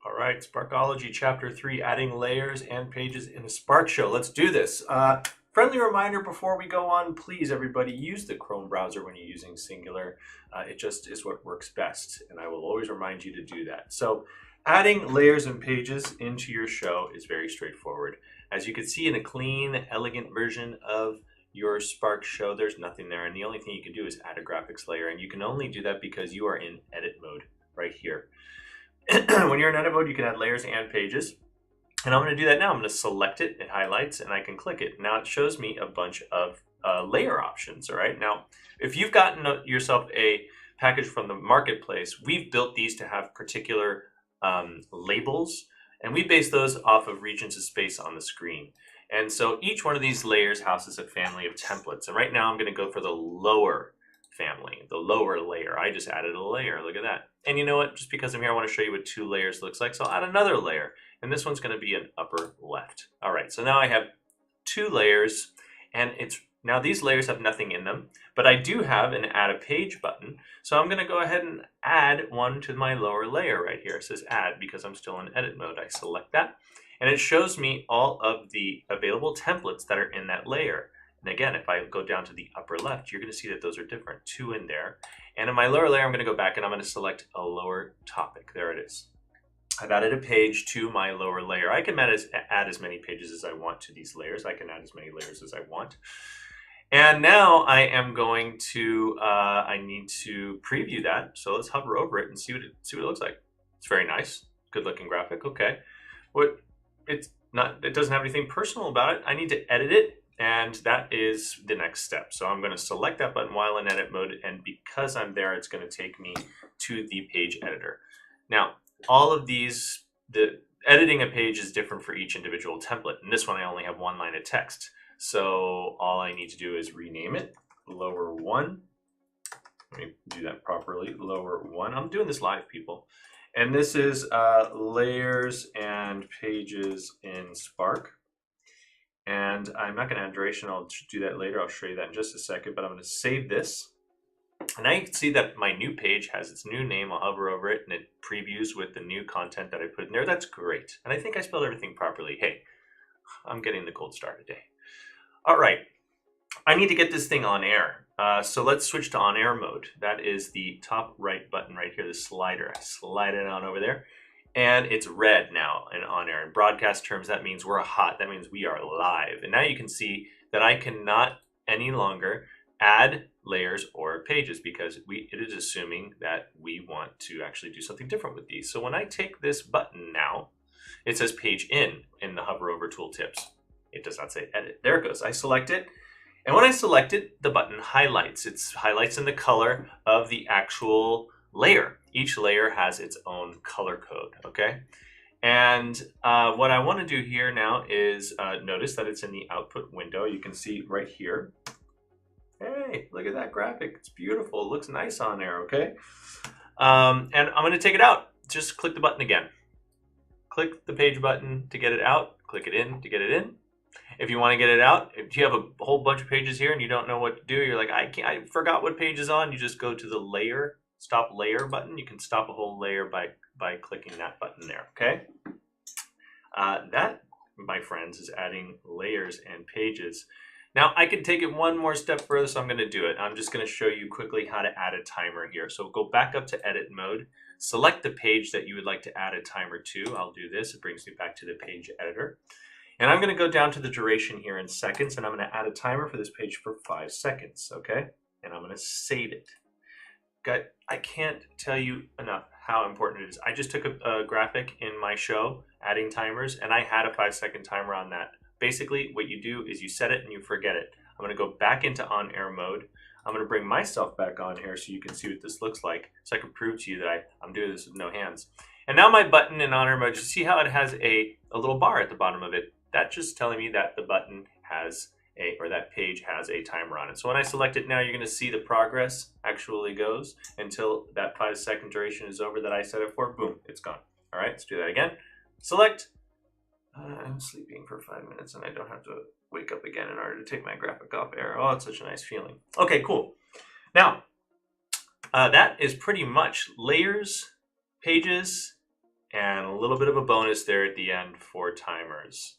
All right, Sparkology Chapter 3, adding layers and pages in a Spark Show. Let's do this. Friendly reminder before we go on, please, everybody, use the Chrome browser when you're using Singular. It just is what works best, and I will always remind you to do that. So adding layers and pages into your show is very straightforward. As you can see in a clean, elegant version of your Spark Show, there's nothing there, and the only thing you can do is add a graphics layer, and you can only do that because you are in edit mode right here. When you're in edit mode, you can add layers and pages. And I'm going to do that now. I'm going to select it, it highlights, and I can click it. Now it shows me a bunch of layer options, all right? Now, if you've gotten yourself a package from the marketplace, we've built these to have particular labels, and we base those off of regions of space on the screen. And so each one of these layers houses a family of templates. And right now I'm going to go for the lower family, the lower layer. I just added a layer, look at that. And you know what, just because I'm here, I want to show you what 2 layers looks like. So I'll add another layer, and this one's going to be an upper left. All right, so now I have 2 layers, and now these layers have nothing in them, but I do have an add a page button. So I'm going to go ahead and add one to my lower layer right here. It says add because I'm still in edit mode. I select that, and it shows me all of the available templates that are in that layer. And again, if I go down to the upper left, you're going to see that those are different, 2 in there. And in my lower layer, I'm going to go back and I'm going to select a lower topic. There it is. I've added a page to my lower layer. I can add as many pages as I want to these layers. I can add as many layers as I want. And now I am going to, I need to preview that. So let's hover over it and see what it looks like. It's very nice. Good looking graphic. Okay. It doesn't have anything personal about it. I need to edit it. And that is the next step. So I'm going to select that button while in edit mode, and because I'm there, it's going to take me to the page editor. Now, all of these, the editing a page is different for each individual template. In this one, I only have 1 line of text. So all I need to do is rename it, lower 1. Let me do that properly, lower 1. I'm doing this live, people. And this is layers and pages in Spark. And I'm not going to add duration. I'll do that later. I'll show you that in just a second. But I'm going to save this. And now you can see that my new page has its new name. I'll hover over it, and it previews with the new content that I put in there. That's great. And I think I spelled everything properly. Hey, I'm getting the gold star today. All right. I need to get this thing on air. So let's switch to Onair Mode. That is the top right button right here, the slider. I slide it on over there. And it's red now and on air. In broadcast terms, that means we're hot. That means we are live. And now you can see that I cannot any longer add layers or pages because it is assuming that we want to actually do something different with these. So when I take this button now, it says page in the hover over tooltips. It does not say edit. There it goes. I select it. And when I select it, the button highlights. It highlights in the color of the actual layer. Each layer has its own color code, okay? And what I want to do here now is notice that it's in the output window. You can see right here. Hey, look at that graphic. It's beautiful. It looks nice on there, okay? And I'm going to take it out. Just click the button again. Click the page button to get it out. Click it in to get it in. If you want to get it out, if you have a whole bunch of pages here and you don't know what to do, you're like, I forgot what page is on. You just go to the layer. Stop layer button. You can stop a whole layer by clicking that button there, okay? That, my friends, is adding layers and pages. Now, I can take it one more step further, so I'm going to do it. I'm just going to show you quickly how to add a timer here. So go back up to edit mode, select the page that you would like to add a timer to. I'll do this. It brings me back to the page editor. And I'm going to go down to the duration here in seconds, and I'm going to add a timer for this page for 5 seconds, okay? And I'm going to save it. I can't tell you enough how important it is. I just took a graphic in my show, adding timers, and I had a 5-second timer on that. Basically, what you do is you set it and you forget it. I'm going to go back into Onair Mode. I'm going to bring myself back on here so you can see what this looks like, so I can prove to you that I'm doing this with no hands. And now my button in Onair Mode, you see how it has a little bar at the bottom of it? That's just telling me that the button has that page has a timer on it. So when I select it now, you're going to see the progress actually goes until that 5-second duration is over that I set it for. Boom, it's gone. All right, let's do that again. Select. I'm sleeping for 5 minutes and I don't have to wake up again in order to take my graphic off air. Oh, it's such a nice feeling. Okay, cool. Now, that is pretty much layers, pages, and a little bit of a bonus there at the end for timers.